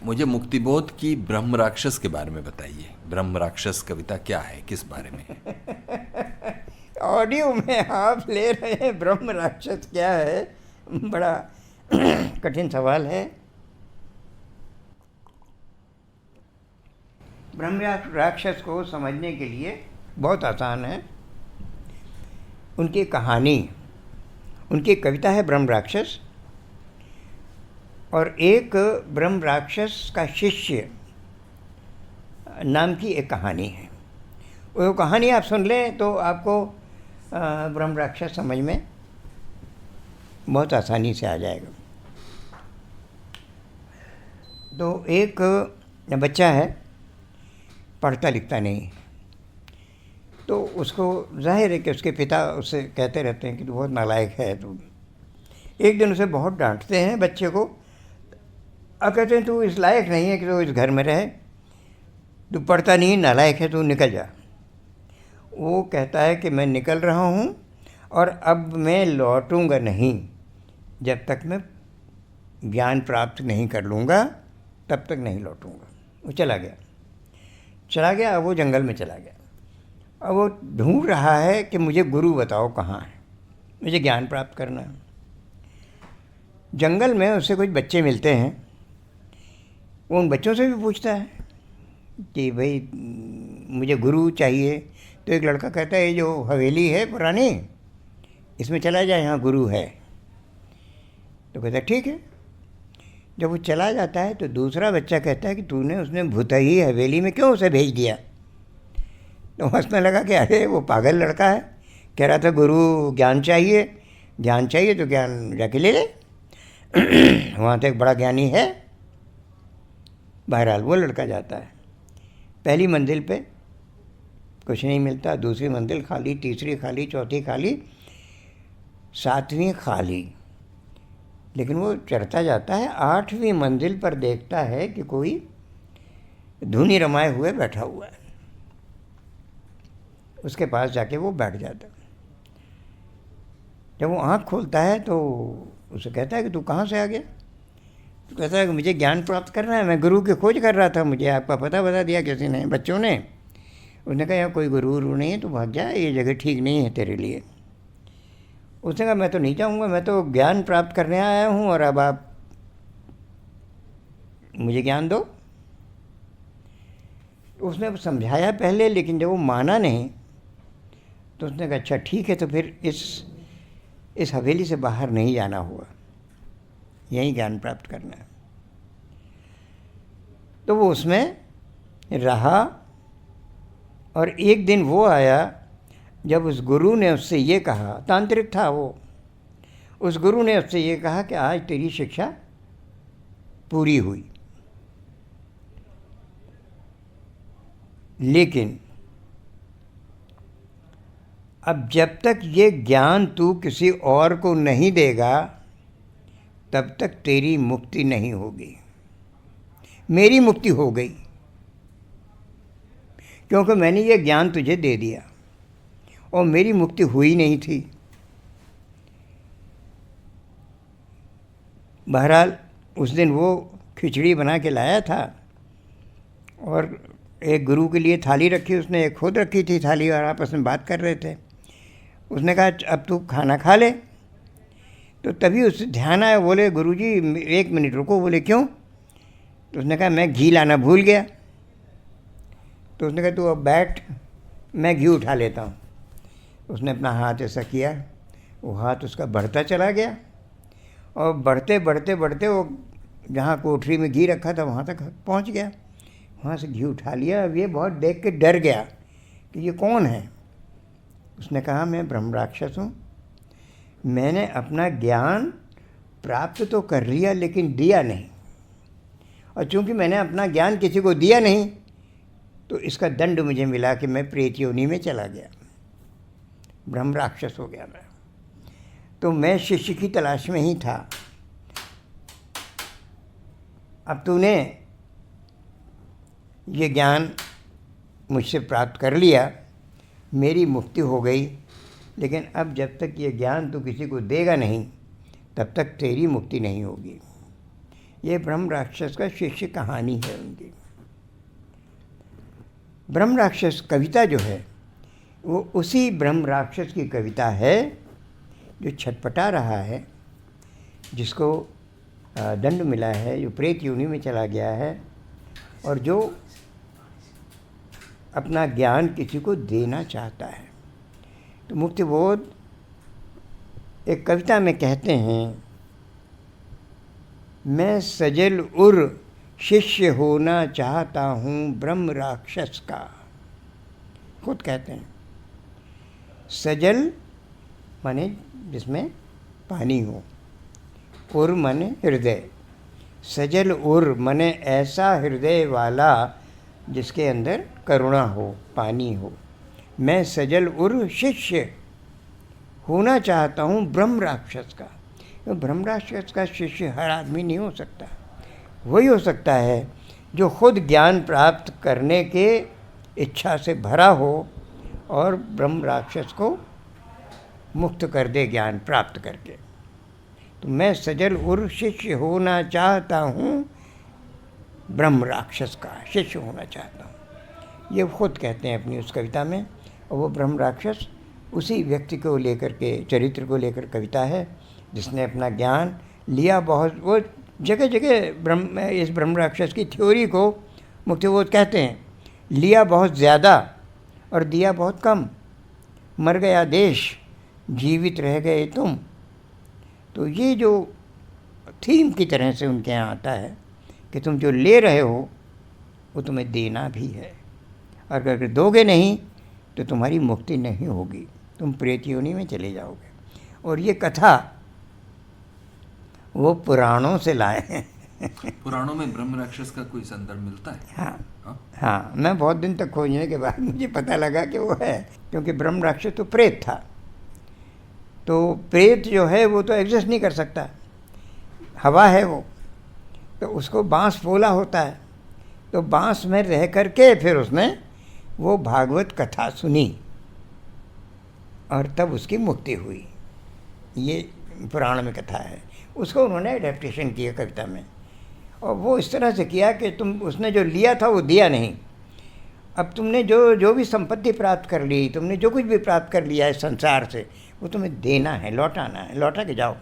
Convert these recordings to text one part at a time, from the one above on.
मुझे मुक्तिबोध की ब्रह्म राक्षस के बारे में बताइए। ब्रह्म राक्षस कविता क्या है, किस बारे में है? ऑडियो में आप ले रहे हैं ब्रह्म राक्षस क्या है? बड़ा कठिन सवाल है। ब्रह्म राक्षस को समझने के लिए बहुत आसान है। उनकी कहानी, उनकी कविता है ब्रह्म राक्षस, और एक ब्रह्म राक्षस का शिष्य नाम की एक कहानी है। वो कहानी आप सुन लें तो आपको ब्रह्म राक्षस समझ में बहुत आसानी से आ जाएगा। तो एक बच्चा है, पढ़ता लिखता नहीं, तो उसको जाहिर है कि उसके पिता उससे कहते रहते हैं कि तू बहुत नालायक है। तो एक दिन उसे बहुत डांटते हैं बच्चे को। अब कहते हैं तू इस लायक नहीं है कि तू इस घर में रहे, तू पढ़ता नहीं, नालायक है, तू निकल जा। वो कहता है कि मैं निकल रहा हूँ और अब मैं लौटूंगा नहीं, जब तक मैं ज्ञान प्राप्त नहीं कर लूँगा तब तक नहीं लौटूंगा। वो चला गया। अब वो जंगल में चला गया। अब वो ढूंढ रहा है कि मुझे गुरु बताओ कहाँ है, मुझे ज्ञान प्राप्त करना है। जंगल में उससे कुछ बच्चे मिलते हैं। वो उन बच्चों से भी पूछता है कि भाई मुझे गुरु चाहिए। तो एक लड़का कहता है ये जो हवेली है पुरानी, इसमें चला जाए, यहाँ गुरु है। तो कहता है ठीक है। जब वो चला जाता है तो दूसरा बच्चा कहता है कि तूने उसने भूतही हवेली में क्यों उसे भेज दिया? तो हंसने लगा कि अरे वो पागल लड़का है, कह रहा था गुरु ज्ञान चाहिए तो ज्ञान जाके ले ले। वहाँ तो एक बड़ा ज्ञानी है। बहरहाल वो लड़का जाता है। पहली मंजिल पे कुछ नहीं मिलता, दूसरी मंजिल खाली, तीसरी खाली, चौथी खाली, सातवीं खाली। लेकिन वो चढ़ता जाता है। आठवीं मंजिल पर देखता है कि कोई धुनी रमाए हुए बैठा हुआ है। उसके पास जाके वो बैठ जाता है। जब वो आँख खोलता है तो उसे कहता है कि तू कहाँ से आ गया? तो कहता है कि मुझे ज्ञान प्राप्त करना है, मैं गुरु की खोज कर रहा था, मुझे आपका पता बता दिया किसी ने, बच्चों ने। उसने कहा यहाँ कोई गुरु नहीं है, तू भाग जा, ये जगह ठीक नहीं है तेरे लिए। उसने कहा मैं तो नहीं जाऊँगा, मैं तो ज्ञान प्राप्त करने आया हूँ और अब आप मुझे ज्ञान दो। उसने समझाया पहले, लेकिन जब वो माना नहीं तो उसने कहा अच्छा ठीक है, तो फिर इस हवेली से बाहर नहीं जाना हुआ, यहीं ज्ञान प्राप्त करना है। तो वो उसमें रहा। और एक दिन वो आया जब उस गुरु ने उससे ये कहा, तांत्रिक था वो, उस गुरु ने उससे ये कहा कि आज तेरी शिक्षा पूरी हुई, लेकिन अब जब तक ये ज्ञान तू किसी और को नहीं देगा तब तक तेरी मुक्ति नहीं होगी। मेरी मुक्ति हो गई क्योंकि मैंने ये ज्ञान तुझे दे दिया, और मेरी मुक्ति हुई नहीं थी। बहरहाल उस दिन वो खिचड़ी बना के लाया था और एक गुरु के लिए थाली रखी, उसने एक खुद रखी थी थाली, और आपस में बात कर रहे थे। उसने कहा अब तू खाना खा ले। तो तभी उसे ध्यान आया, बोले गुरुजी 1 मिनट रुको। बोले क्यों? तो उसने कहा मैं घी लाना भूल गया। तो उसने कहा तू अब बैठ, मैं घी उठा लेता हूँ। उसने अपना हाथ ऐसा किया, वो हाथ उसका बढ़ता चला गया, और बढ़ते बढ़ते बढ़ते वो जहाँ कोठरी में घी रखा था वहाँ तक पहुँच गया। वहाँ से घी उठा लिया। अब ये बहुत देख के डर गया कि ये कौन है। उसने कहा मैं ब्रह्म राक्षस हूँ, मैंने अपना ज्ञान प्राप्त तो कर लिया लेकिन दिया नहीं, और चूँकि मैंने अपना ज्ञान किसी को दिया नहीं तो इसका दंड मुझे मिला कि मैं प्रेत योनि में चला गया, ब्रह्म राक्षस हो गया मैं। तो मैं शिष्य की तलाश में ही था। अब तूने ये ज्ञान मुझसे प्राप्त कर लिया, मेरी मुक्ति हो गई, लेकिन अब जब तक ये ज्ञान तू किसी को देगा नहीं तब तक तेरी मुक्ति नहीं होगी। ये ब्रह्म राक्षस का शिष्य कहानी है उनकी। ब्रह्म राक्षस कविता जो है वो उसी ब्रह्म राक्षस की कविता है जो छटपटा रहा है, जिसको दंड मिला है, जो प्रेत योनि में चला गया है और जो अपना ज्ञान किसी को देना चाहता है। तो मुक्तिबोध एक कविता में कहते हैं, मैं सजल उर शिष्य होना चाहता हूँ ब्रह्म राक्षस का। खुद कहते हैं सजल माने जिसमें पानी हो, उर माने हृदय, सजल उर माने ऐसा हृदय वाला जिसके अंदर करुणा हो, पानी हो। मैं सजल उर शिष्य होना चाहता हूँ ब्रह्म राक्षस का। तो ब्रह्म राक्षस का शिष्य हर आदमी नहीं हो सकता, वही हो सकता है जो खुद ज्ञान प्राप्त करने के इच्छा से भरा हो और ब्रह्म राक्षस को मुक्त कर दे ज्ञान प्राप्त करके। तो मैं सजल उर शिष्य होना चाहता हूँ ब्रह्म राक्षस का, शिष्य होना चाहता हूँ। ये खुद कहते हैं अपनी उस कविता में। और वो ब्रह्म राक्षस उसी व्यक्ति को लेकर के, चरित्र को लेकर कविता है जिसने अपना ज्ञान लिया बहुत। वो जगह जगह इस ब्रह्म राक्षस की थ्योरी को मुक्तिबोध कहते हैं, लिया बहुत ज़्यादा और दिया बहुत कम। मर गया देश, जीवित रह गए तुम। तो ये जो थीम की तरह से उनके यहाँ आता है कि तुम जो ले रहे हो वो तुम्हें देना भी है, और अगर दोगे नहीं तो तुम्हारी मुक्ति नहीं होगी, तुम प्रेत योनि में चले जाओगे। और ये कथा वो पुराणों से लाए हैं। पुराणों में ब्रह्म राक्षस का कोई संदर्भ मिलता है? हाँ, मैं बहुत दिन तक खोजने के बाद मुझे पता लगा कि वो है, क्योंकि ब्रह्म राक्षस तो प्रेत था। तो प्रेत जो है वो तो एग्जिस्ट नहीं कर सकता, हवा है वो, तो उसको बांस फूला होता है। तो बांस में रह करके फिर उसने वो भागवत कथा सुनी और तब उसकी मुक्ति हुई। ये पुराण में कथा है, उसको उन्होंने एडेप्टेशन किया कविता में। और वो इस तरह से किया कि उसने जो लिया था वो दिया नहीं। अब तुमने जो भी संपत्ति प्राप्त कर ली, तुमने जो कुछ भी प्राप्त कर लिया है संसार से, वो तुम्हें देना है, लौटाना है, लौटा के जाओ।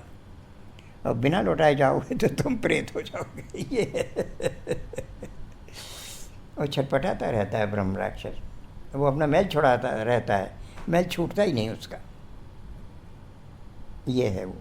और बिना लौटाए जाओगे तो तुम प्रेत हो जाओगे। ये और छटपटाता रहता है ब्रह्म राक्षस, वो अपना मैल छुड़ाता रहता है, मैल छूटता ही नहीं उसका। ये है वो।